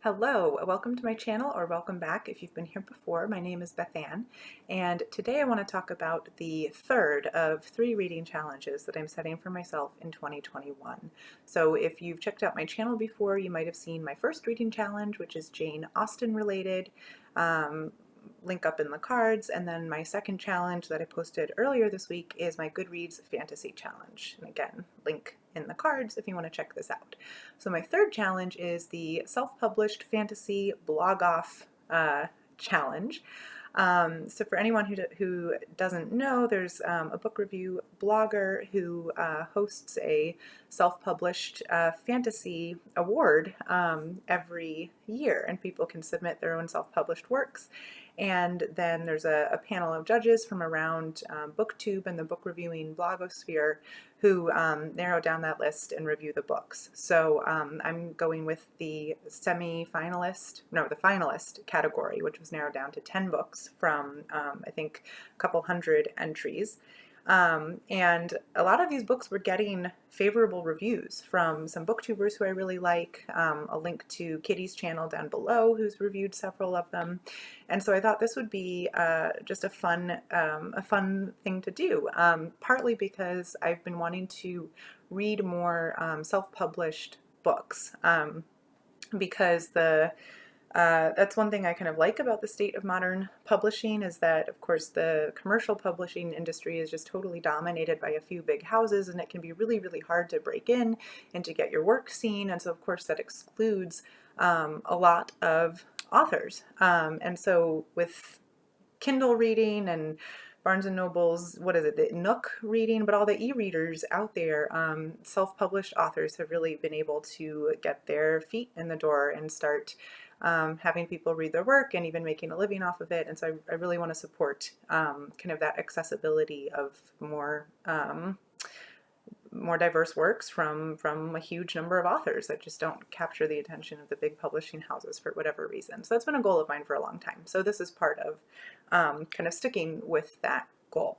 Hello, welcome to my channel, or welcome back if you've been here before. My name is Bethanne, and today I want to talk about the third of 3 reading challenges that I'm setting for myself in 2021. So if you've checked out my channel before, you might have seen my first reading challenge, which is Jane Austen related. Link up in the cards, and then my second challenge that I posted earlier this week is my Goodreads Fantasy Challenge, and again, link in the cards if you want to check this out. So my third challenge is the self-published fantasy blog-off challenge. So for anyone who doesn't know, there's a book review blogger who hosts a self-published fantasy award every year, and people can submit their own self-published works. And then there's a panel of judges from around BookTube and the book reviewing blogosphere who narrow down that list and review the books. So I'm going with the finalist category, which was narrowed down to 10 books from I think a couple hundred entries. And a lot of these books were getting favorable reviews from some booktubers who I really like. I'll link to Kitty's channel down below, who's reviewed several of them. And so I thought this would be just a fun thing to do, partly because I've been wanting to read more self-published books, because that's one thing I kind of like about the state of modern publishing, is that, of course, the commercial publishing industry is just totally dominated by a few big houses, and it can be really, really hard to break in and to get your work seen. And so, of course, that excludes a lot of authors. And so with Kindle reading and Barnes & Noble's, the Nook reading, but all the e-readers out there, self-published authors have really been able to get their feet in the door and start having people read their work and even making a living off of it. And so I really want to support kind of that accessibility of more diverse works from a huge number of authors that just don't capture the attention of the big publishing houses for whatever reason. So that's been a goal of mine for a long time. So this is part of kind of sticking with that goal.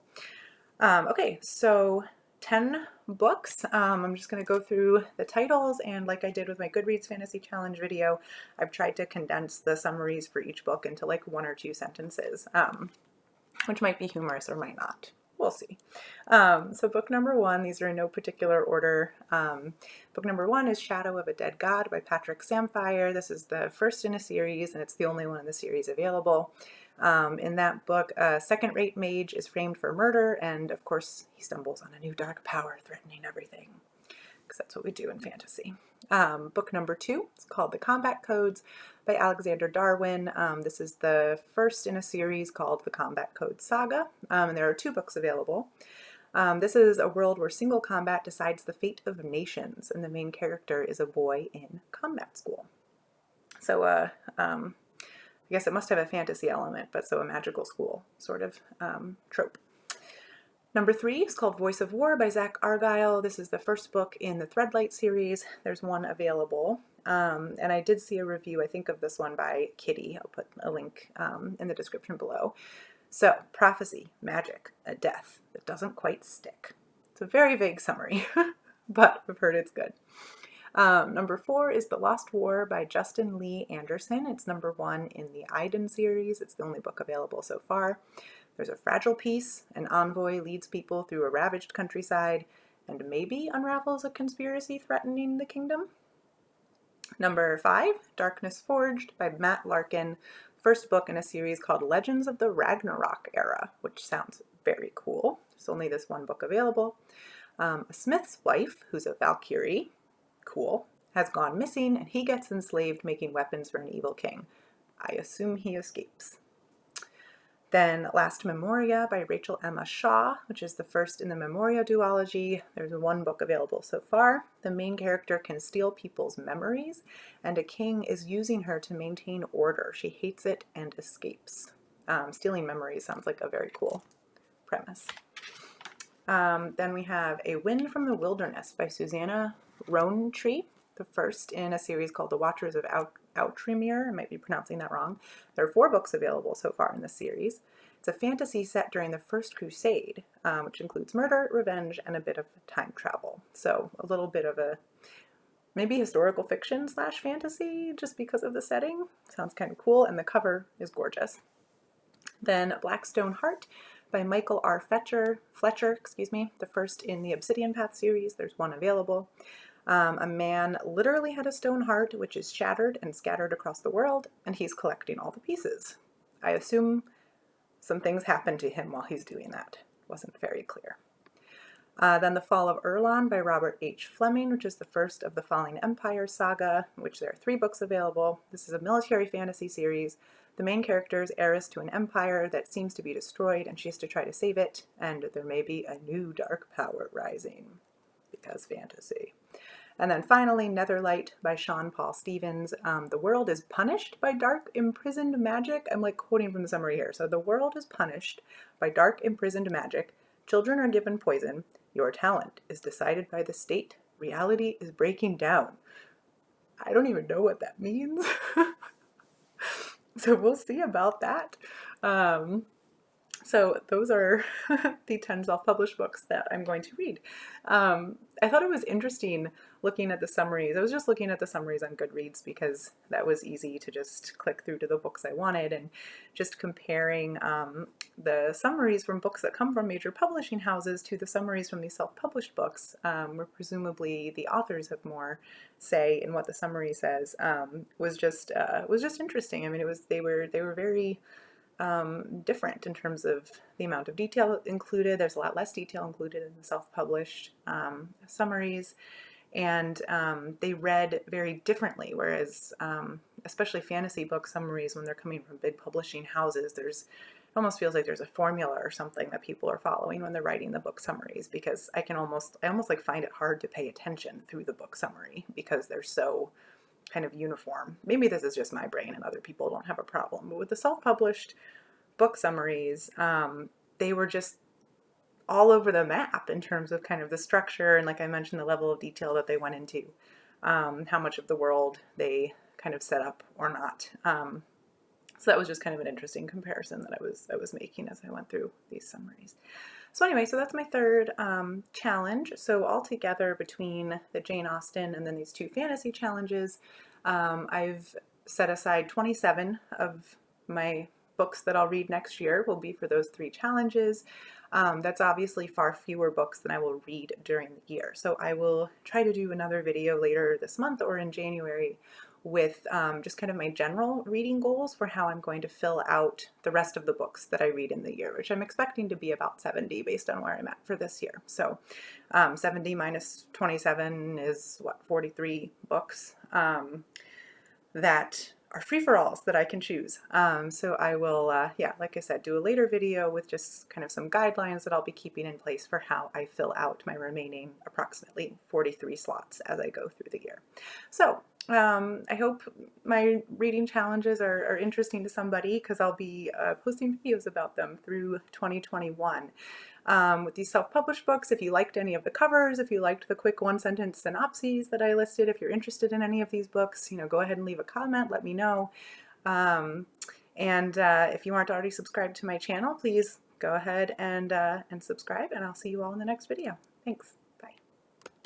Okay, so 10 books. I'm just going to go through the titles, and like I did with my Goodreads Fantasy Challenge video, I've tried to condense the summaries for each book into like 1 or 2 sentences, which might be humorous or might not. We'll see. So book number 1, these are in no particular order. Book number 1 is Shadow of a Dead God by Patrick Samphire. This is the first in a series, and it's the only one in the series available. In that book, a second-rate mage is framed for murder, and of course he stumbles on a new dark power threatening everything, because that's what we do in fantasy. Book number 2 is called The Combat Codes by Alexander Darwin. This is the first in a series called The Combat Codes Saga, and there are 2 books available. This is a world where single combat decides the fate of nations, and the main character is a boy in combat school. So I guess it must have a fantasy element, but so a magical school sort of trope. Number 3 is called Voice of War by Zach Argyle. This is the first book in the Threadlight series. There's 1 available. And I did see a review, I think, of this one by Kitty. I'll put a link in the description below. So, prophecy, magic, a death that doesn't quite stick. It's a very vague summary, but I've heard it's good. Number 4 is The Lost War by Justin Lee Anderson. It's number 1 in the Aiden series. It's the only book available so far. There's a fragile peace. An envoy leads people through a ravaged countryside and maybe unravels a conspiracy threatening the kingdom. Number 5, Darkness Forged by Matt Larkin. First book in a series called Legends of the Ragnarok Era, which sounds very cool. There's only this 1 book available. A smith's wife, who's a Valkyrie, cool, has gone missing, and he gets enslaved making weapons for an evil king. I assume he escapes. Then Last Memoria by Rachel Emma Shaw, which is the first in the Memoria duology. There's 1 book available so far. The main character can steal people's memories, and a king is using her to maintain order. She hates it and escapes. Stealing memories sounds like a very cool premise. Then we have A Wind from the Wilderness by Susanna Rowntree, the first in a series called The Watchers of Outremer. I might be pronouncing that wrong. There are 4 books available so far in this series. It's a fantasy set during the First Crusade, which includes murder, revenge, and a bit of time travel. So a little bit of a maybe historical fiction / fantasy, just because of the setting. Sounds kind of cool, and the cover is gorgeous. Then Blackstone Heart by Michael R. Fletcher, the first in the Obsidian Path series. There's one available. A man literally had a stone heart, which is shattered and scattered across the world, and he's collecting all the pieces. I assume some things happened to him while he's doing that. Wasn't very clear. Then The Fall of ERLON by Robert H. Fleming, which is the first of the Falling Empire saga, which there are 3 books available. This is a military fantasy series. The main character is heiress to an empire that seems to be destroyed, and she has to try to save it, and there may be a new dark power rising, because fantasy. And then finally, Netherlight by Sean Paul Stevens. The world is punished by dark imprisoned magic. I'm like quoting from the summary here. So the world is punished by dark imprisoned magic. Children are given poison. Your talent is decided by the state. Reality is breaking down. I don't even know what that means. So we'll see about that. So those are the 10 self-published books that I'm going to read. I thought it was interesting looking at the summaries. I was just looking at the summaries on Goodreads because that was easy to just click through to the books I wanted, and just comparing the summaries from books that come from major publishing houses to the summaries from these self-published books, where presumably the authors have more say in what the summary says, was just interesting. I mean, they were very different in terms of the amount of detail included. There's a lot less detail included in the self-published summaries, and they read very differently, whereas especially fantasy book summaries, when they're coming from big publishing houses, it almost feels like there's a formula or something that people are following when they're writing the book summaries, because I almost like find it hard to pay attention through the book summary because they're so kind of uniform. Maybe this is just my brain and other people don't have a problem, but with the self-published book summaries, they were just all over the map in terms of kind of the structure, and like I mentioned, the level of detail that they went into, how much of the world they kind of set up or not. So that was just kind of an interesting comparison that I was making as I went through these summaries. So anyway, so that's my third challenge. So altogether, between the Jane Austen and then these 2 fantasy challenges, I've set aside 27 of my books that I'll read next year will be for those 3 challenges. That's obviously far fewer books than I will read during the year. So I will try to do another video later this month or in January with just kind of my general reading goals for how I'm going to fill out the rest of the books that I read in the year, which I'm expecting to be about 70 based on where I'm at for this year. So 70 minus 27 is what, 43 books that are free-for-alls that I can choose. So I will, like I said, do a later video with just kind of some guidelines that I'll be keeping in place for how I fill out my remaining approximately 43 slots as I go through the year. So I hope my reading challenges are interesting to somebody, because I'll be posting videos about them through 2021. With these self-published books, if you liked any of the covers, if you liked the quick 1-sentence synopses that I listed, if you're interested in any of these books, go ahead and leave a comment, let me know. And if you aren't already subscribed to my channel, please go ahead and subscribe, and I'll see you all in the next video. Thanks.